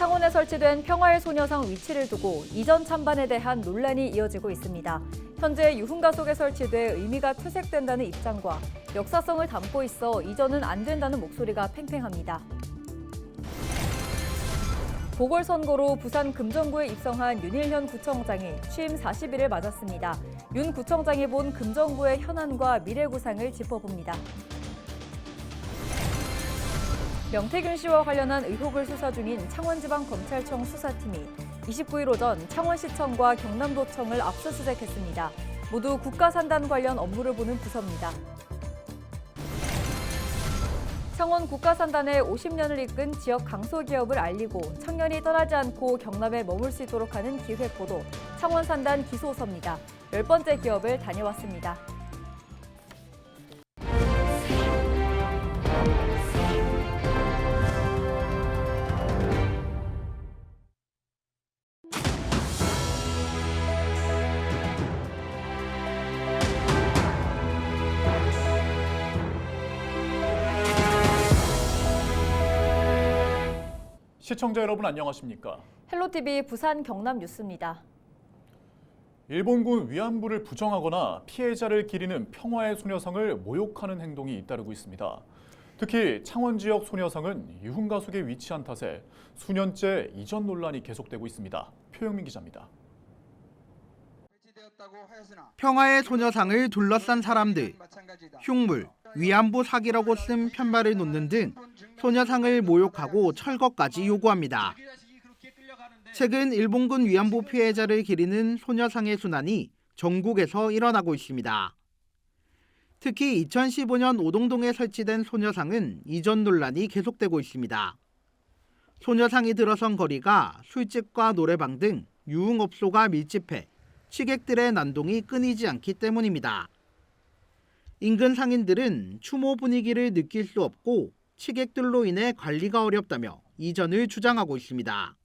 창원에 설치된 평화의 소녀상 위치를 두고 이전 찬반에 대한 논란이 이어지고 있습니다. 현재 유흥가속에 설치돼 의미가 퇴색된다는 입장과 역사성을 담고 있어 이전은 안 된다는 목소리가 팽팽합니다. 보궐선거로 부산 금정구에 입성한 윤일현 구청장이 취임 40일을 맞았습니다. 윤 구청장이 본 금정구의 현안과 미래 구상을 짚어봅니다. 명태균 씨와 관련한 의혹을 수사 중인 창원지방검찰청 수사팀이 29일 오전 창원시청과 경남도청을 압수수색했습니다. 모두 국가산단 관련 업무를 보는 부서입니다. 창원 국가산단의 50년을 이끈 지역 강소기업을 알리고 청년이 떠나지 않고 경남에 머물 수 있도록 하는 기획보도 창원산단 기소서입니다. 10번째 기업을 다녀왔습니다. 시청자 여러분 안녕하십니까? 헬로티비 부산 경남 뉴스입니다. 일본군 위안부를 부정하거나 피해자를 기리는 평화의 소녀상을 모욕하는 행동이 잇따르고 있습니다. 특히 창원 지역 소녀상은 유흥가속에 위치한 탓에 수년째 이전 논란이 계속되고 있습니다. 표영민 기자입니다. 평화의 소녀상을 둘러싼 사람들, 흉물, 위안부 사기라고 쓴 편말을 놓는 등 소녀상을 모욕하고 철거까지 요구합니다. 최근 일본군 위안부 피해자를 기리는 소녀상의 순환이 전국에서 일어나고 있습니다. 특히 2015년 오동동에 설치된 소녀상은 이전 논란이 계속되고 있습니다. 소녀상이 들어선 거리가 술집과 노래방 등 유흥업소가 밀집해 취객들의 난동이 끊이지 않기 때문입니다. 인근 상인들은 추모 분위기를 느낄 수 없고 취객들로 인해 관리가 어렵다며 이전을 주장하고 있습니다.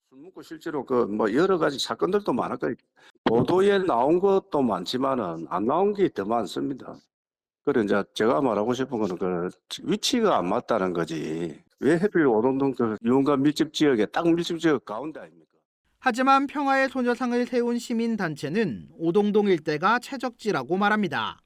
술 먹고 실제로 여러 가지 사건들도 많을 거예요. 보도에 나온 것도 많지만은 안 나온 게 더 많습니다. 그래 이제 제가 말하고 싶은 거는 위치가 안 맞다는 거지. 왜 하필 오동동 유흥가 밀집 지역에 딱 밀집 지역 가운데 아닙니까? 하지만 평화의 소녀상을 세운 시민단체는 오동동 일대가 최적지라고 말합니다.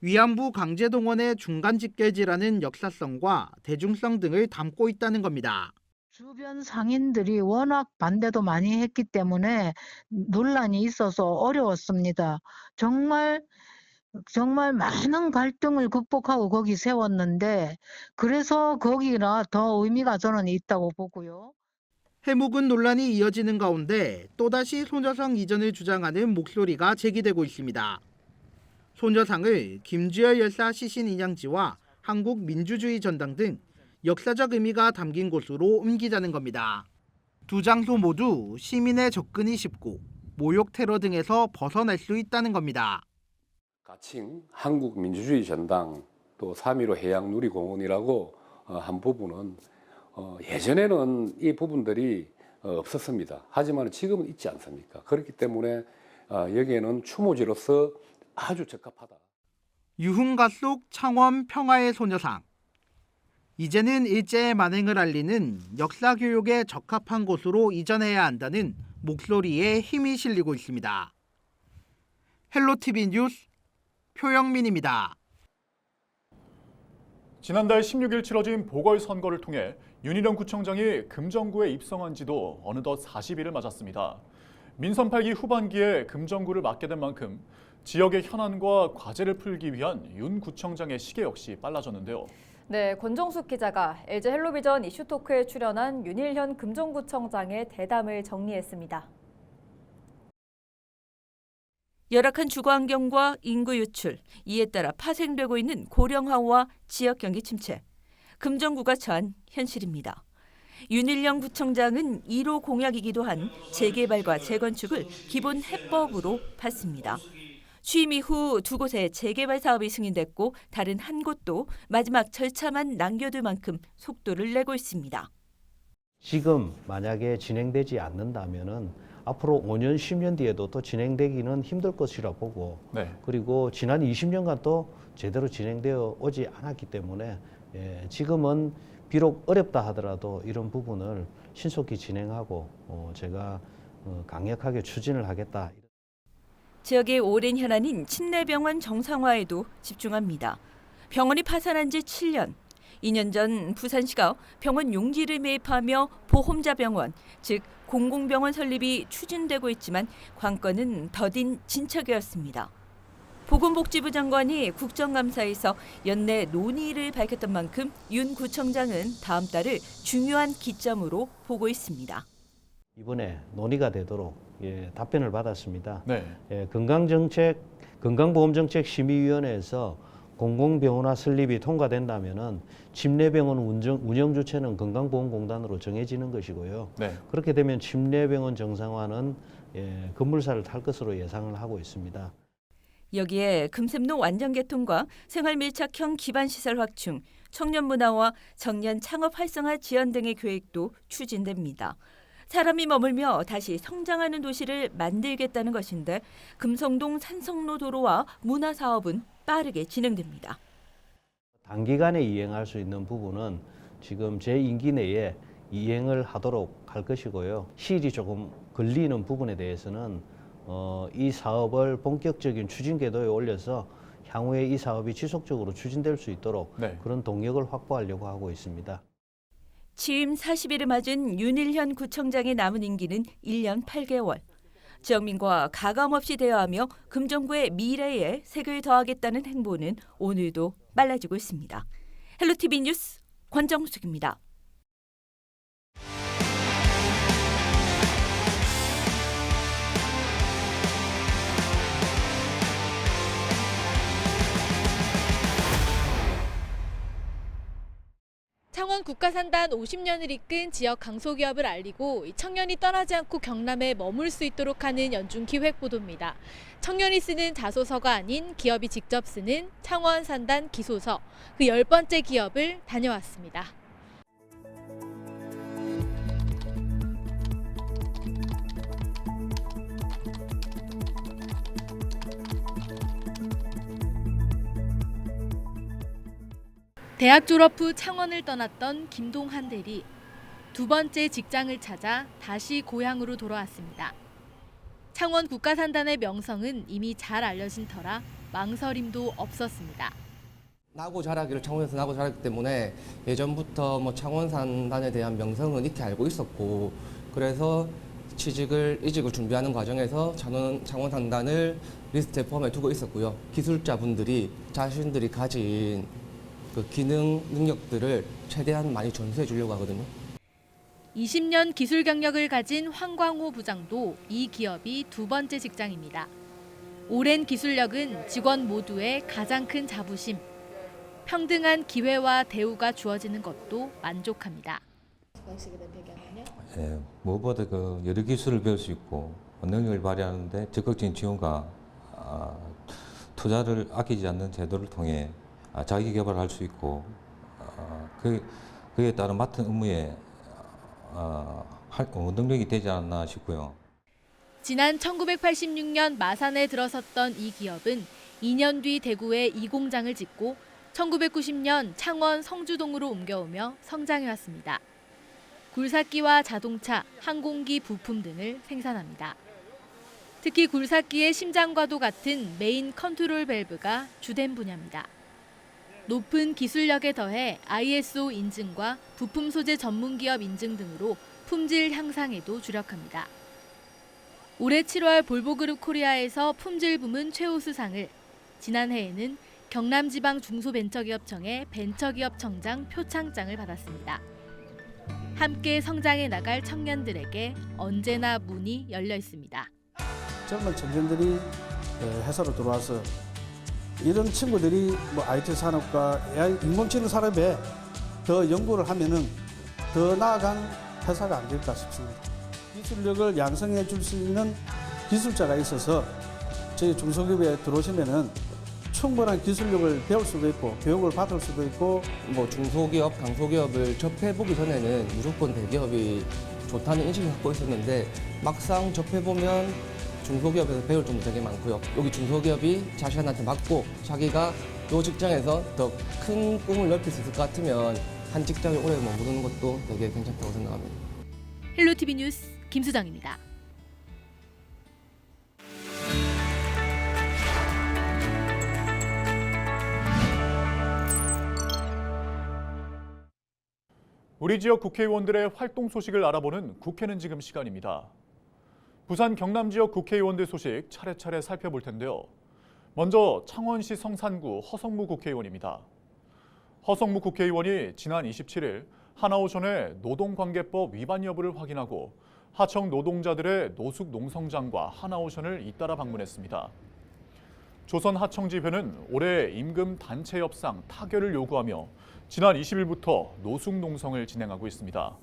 위안부 강제동원의 중간 집결지라는 역사성과 대중성 등을 담고 있다는 겁니다. 주변 상인들이 워낙 반대도 많이 했기 때문에 논란이 있어서 어려웠습니다. 정말 많은 갈등을 극복하고 거기 세웠는데 그래서 거기라 더 의미가 저는 있다고 보고요. 해묵은 논란이 이어지는 가운데 또다시 소녀상 이전을 주장하는 목소리가 제기되고 있습니다. 소녀상을 김주열 열사 시신 인양지와 한국민주주의전당 등 역사적 의미가 담긴 곳으로 옮기자는 겁니다. 두 장소 모두 시민의 접근이 쉽고 모욕 테러 등에서 벗어날 수 있다는 겁니다. 가칭 한국민주주의전당 또 3.15 해양누리공원이라고 한 부분은 예전에는 이 부분들이 없었습니다. 하지만 지금은 있지 않습니까? 그렇기 때문에 여기에는 추모지로서 아주 적합하다. 유흥가 속 창원 평화의 소녀상. 이제는 일제의 만행을 알리는 역사 교육에 적합한 곳으로 이전해야 한다는 목소리에 힘이 실리고 있습니다. 헬로티비 뉴스 표영민입니다. 지난달 16일 치러진 보궐선거를 통해 윤일현 구청장이 금정구에 입성한 지도 어느덧 40일을 맞았습니다. 민선 8기 후반기에 금정구를 맡게 된 만큼 지역의 현안과 과제를 풀기 위한 윤 구청장의 시계 역시 빨라졌는데요. 네, 권정숙 기자가 LG 헬로비전 이슈토크에 출연한 윤일현 금정구청장의 대담을 정리했습니다. 열악한 주거 환경과 인구 유출, 이에 따라 파생되고 있는 고령화와 지역 경기 침체, 금정구가 처한 현실입니다. 윤일현 구청장은 1호 공약이기도 한 재개발과 재건축을 기본 해법으로 봤습니다. 취임 이후 두 곳의 재개발 사업이 승인됐고 다른 한 곳도 마지막 절차만 남겨둘 만큼 속도를 내고 있습니다. 지금 만약에 진행되지 않는다면은 앞으로 5년, 10년 뒤에도 또 진행되기는 힘들 것이라 보고 그리고 지난 20년간 또 제대로 진행되어 오지 않았기 때문에 지금은 비록 어렵다 하더라도 이런 부분을 신속히 진행하고 제가 강력하게 추진을 하겠다. 지역의 오랜 현안인 침례병원 정상화에도 집중합니다. 병원이 파산한 지 7년. 2년 전 부산시가 병원 용지를 매입하며 보험자 병원, 즉 공공병원 설립이 추진되고 있지만 관건은 더딘 진척이었습니다. 보건복지부 장관이 국정감사에서 연내 논의를 밝혔던 만큼 윤 구청장은 다음 달을 중요한 기점으로 보고 있습니다. 이번에 논의가 되도록 답변을 받았습니다. 네. 건강보험정책심의위원회에서 공공병원화 설립이 통과된다면은 침례병원 운영 주체는 건강보험공단으로 정해지는 것이고요. 네. 그렇게 되면 침례병원 정상화는 급물살을 탈 것으로 예상을 하고 있습니다. 여기에 금샘로 완전 개통과 생활밀착형 기반시설 확충, 청년 문화와 청년 창업 활성화 지원 등의 계획도 추진됩니다. 사람이 머물며 다시 성장하는 도시를 만들겠다는 것인데 금성동 산성로 도로와 문화사업은 빠르게 진행됩니다. 단기간에 이행할 수 있는 부분은 지금 제 임기 내에 이행을 하도록 할 것이고요. 시일이 조금 걸리는 부분에 대해서는 이 사업을 본격적인 추진 궤도에 올려서 향후에 이 사업이 지속적으로 추진될 수 있도록 그런 동력을 확보하려고 하고 있습니다. 취임 40일을 맞은 윤일현 구청장의 남은 임기는 1년 8개월. 지역민과 가감없이 대화하며 금정구의 미래에 색을 더하겠다는 행보는 오늘도 빨라지고 있습니다. 헬로티비 뉴스 권정숙입니다. 창원 국가산단 50년을 이끈 지역 강소기업을 알리고 청년이 떠나지 않고 경남에 머물 수 있도록 하는 연중기획보도입니다. 청년이 쓰는 자소서가 아닌 기업이 직접 쓰는 창원 산단 기소서, 그 10번째 기업을 다녀왔습니다. 대학 졸업 후 창원을 떠났던 김동한 대리. 두 번째 직장을 찾아 다시 고향으로 돌아왔습니다. 창원 국가산단의 명성은 이미 잘 알려진 터라 망설임도 없었습니다. 나고 자라기를 창원에서 나고 자랐기 때문에 예전부터 창원산단에 대한 명성은 익히 알고 있었고, 그래서 이직을 준비하는 과정에서 창원산단을 리스트에 포함해 두고 있었고요. 기술자분들이 자신들이 가진 그 기능 능력들을 최대한 많이 전수해 주려고 하거든요. 20년 기술 경력을 가진 황광호 부장도 이 기업이 두 번째 직장입니다. 오랜 기술력은 직원 모두의 가장 큰 자부심. 평등한 기회와 대우가 주어지는 것도 만족합니다. 무엇보다 여러 기술을 배울 수 있고 능력을 발휘하는데 적극적인 지원과 투자를 아끼지 않는 제도를 통해 자기 개발을 할 수 있고 그에 따른 맡은 업무에 능력이 되지 않았나 싶고요. 지난 1986년 마산에 들어섰던 이 기업은 2년 뒤 대구에 이 공장을 짓고 1990년 창원 성주동으로 옮겨오며 성장해왔습니다. 굴삭기와 자동차, 항공기 부품 등을 생산합니다. 특히 굴삭기의 심장과도 같은 메인 컨트롤 밸브가 주된 분야입니다. 높은 기술력에 더해 ISO 인증과 부품 소재 전문기업 인증 등으로 품질 향상에도 주력합니다. 올해 7월 볼보그룹 코리아에서 품질 부문 최우수상을, 지난해에는 경남지방중소벤처기업청의 벤처기업청장 표창장을 받았습니다. 함께 성장해 나갈 청년들에게 언제나 문이 열려 있습니다. 젊은 청년들이 회사로 들어와서 이런 친구들이 IT 산업과 AI 인공지능 산업에 더 연구를 하면은 더 나아간 회사가 안 될까 싶습니다. 기술력을 양성해 줄 수 있는 기술자가 있어서 저희 중소기업에 들어오시면은 충분한 기술력을 배울 수도 있고 교육을 받을 수도 있고 중소기업, 강소기업을 접해보기 전에는 무조건 대기업이 좋다는 인식을 갖고 있었는데 막상 접해보면 중소기업에서 배울 점도 되게 많고요. 여기 중소기업이 자신한테 맞고 자기가 이 직장에서 더 큰 꿈을 넓힐 수 있을 것 같으면 한 직장에 오래 머무르는 것도 되게 괜찮다고 생각합니다. 헬로티비 뉴스 김수정입니다. 우리 지역 국회의원들의 활동 소식을 알아보는 국회는 지금 시간입니다. 부산 경남 지역 국회의원들 소식 차례차례 살펴볼 텐데요. 먼저 창원시 성산구 허성무 국회의원입니다. 허성무 국회의원이 지난 27일 하나오션의 노동관계법 위반 여부를 확인하고 하청 노동자들의 노숙 농성장과 하나오션을 잇따라 방문했습니다. 조선 하청지회는 올해 임금 단체 협상 타결을 요구하며 지난 20일부터 노숙 농성을 진행하고 있습니다.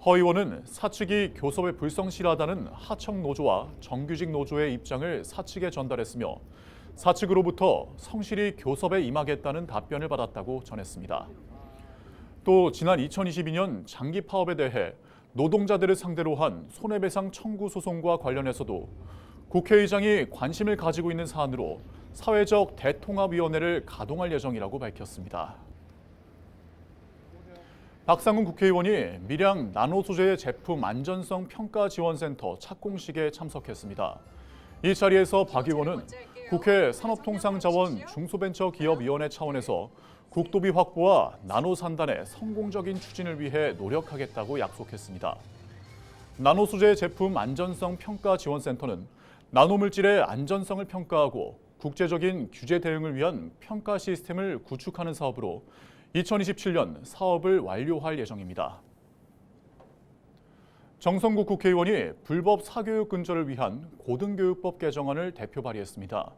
허 의원은 사측이 교섭에 불성실하다는 하청 노조와 정규직 노조의 입장을 사측에 전달했으며 사측으로부터 성실히 교섭에 임하겠다는 답변을 받았다고 전했습니다. 또 지난 2022년 장기 파업에 대해 노동자들을 상대로 한 손해배상 청구 소송과 관련해서도 국회의장이 관심을 가지고 있는 사안으로 사회적 대통합위원회를 가동할 예정이라고 밝혔습니다. 박상훈 국회의원이 밀양 나노소재 제품 안전성 평가 지원센터 착공식에 참석했습니다. 이 자리에서 박 의원은 국회 산업통상자원 중소벤처기업위원회 차원에서 국도비 확보와 나노산단의 성공적인 추진을 위해 노력하겠다고 약속했습니다. 나노소재 제품 안전성 평가 지원센터는 나노물질의 안전성을 평가하고 국제적인 규제 대응을 위한 평가 시스템을 구축하는 사업으로 2027년 사업을 완료할 예정입니다. 정성국 국회의원이 불법 사교육 근절을 위한 고등교육법 개정안을 대표 발의했습니다.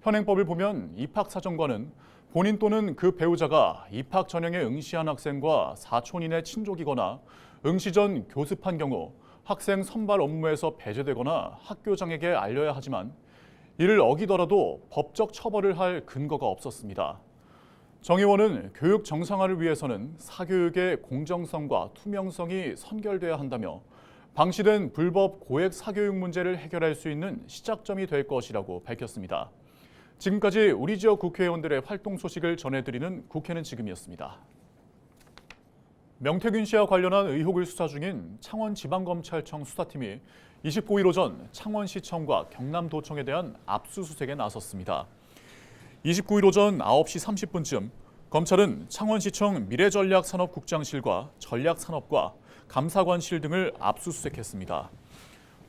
현행법을 보면 입학사정관은 본인 또는 그 배우자가 입학 전형에 응시한 학생과 사촌 이내 친족이거나 응시 전 교습한 경우 학생 선발 업무에서 배제되거나 학교장에게 알려야 하지만 이를 어기더라도 법적 처벌을 할 근거가 없었습니다. 정 의원은 교육 정상화를 위해서는 사교육의 공정성과 투명성이 선결돼야 한다며 방치된 불법 고액 사교육 문제를 해결할 수 있는 시작점이 될 것이라고 밝혔습니다. 지금까지 우리 지역 국회의원들의 활동 소식을 전해드리는 국회는 지금이었습니다. 명태균 씨와 관련한 의혹을 수사 중인 창원지방검찰청 수사팀이 29일 오전 창원시청과 경남도청에 대한 압수수색에 나섰습니다. 29일 오전 9시 30분쯤 검찰은 창원시청 미래전략산업국장실과 전략산업과 감사관실 등을 압수수색했습니다.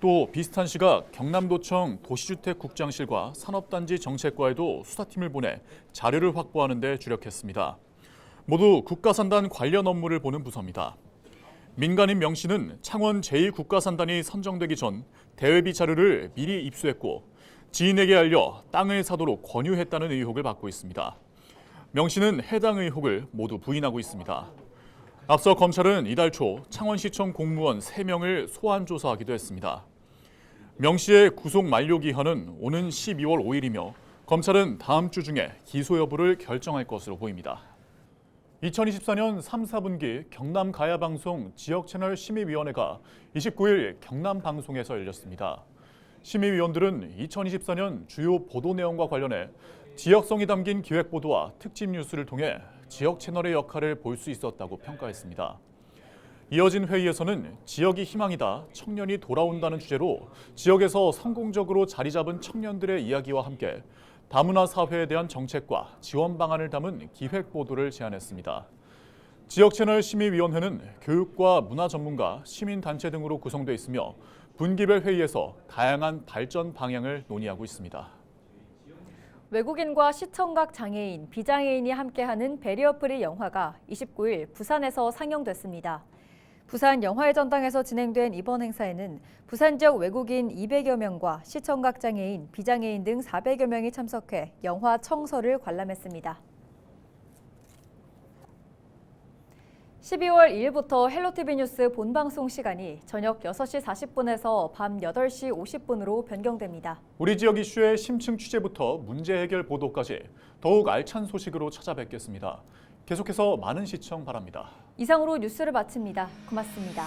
또 비슷한 시각 경남도청 도시주택국장실과 산업단지 정책과에도 수사팀을 보내 자료를 확보하는 데 주력했습니다. 모두 국가산단 관련 업무를 보는 부서입니다. 민간인 명 씨는 창원 제2국가산단이 선정되기 전 대외비 자료를 미리 입수했고 지인에게 알려 땅을 사도록 권유했다는 의혹을 받고 있습니다. 명 씨는 해당 의혹을 모두 부인하고 있습니다. 앞서 검찰은 이달 초 창원시청 공무원 3명을 소환 조사하기도 했습니다. 명 씨의 구속 만료 기한은 오는 12월 5일이며 검찰은 다음 주 중에 기소 여부를 결정할 것으로 보입니다. 2024년 3, 4분기 경남 가야방송 지역채널 심의위원회가 29일 경남방송에서 열렸습니다. 심의위원들은 2024년 주요 보도 내용과 관련해 지역성이 담긴 기획보도와 특집 뉴스를 통해 지역 채널의 역할을 볼 수 있었다고 평가했습니다. 이어진 회의에서는 지역이 희망이다, 청년이 돌아온다는 주제로 지역에서 성공적으로 자리 잡은 청년들의 이야기와 함께 다문화 사회에 대한 정책과 지원 방안을 담은 기획보도를 제안했습니다. 지역채널 심의위원회는 교육과 문화 전문가, 시민단체 등으로 구성돼 있으며 분기별 회의에서 다양한 발전 방향을 논의하고 있습니다. 외국인과 시청각 장애인, 비장애인이 함께하는 배리어프리 영화가 29일 부산에서 상영됐습니다. 부산 영화의 전당에서 진행된 이번 행사에는 부산 지역 외국인 200여 명과 시청각 장애인, 비장애인 등 400여 명이 참석해 영화 청서를 관람했습니다. 12월 2일부터 헬로티비 뉴스 본방송 시간이 저녁 6시 40분에서 밤 8시 50분으로 변경됩니다. 우리 지역 이슈의 심층 취재부터 문제 해결 보도까지 더욱 알찬 소식으로 찾아뵙겠습니다. 계속해서 많은 시청 바랍니다. 이상으로 뉴스를 마칩니다. 고맙습니다.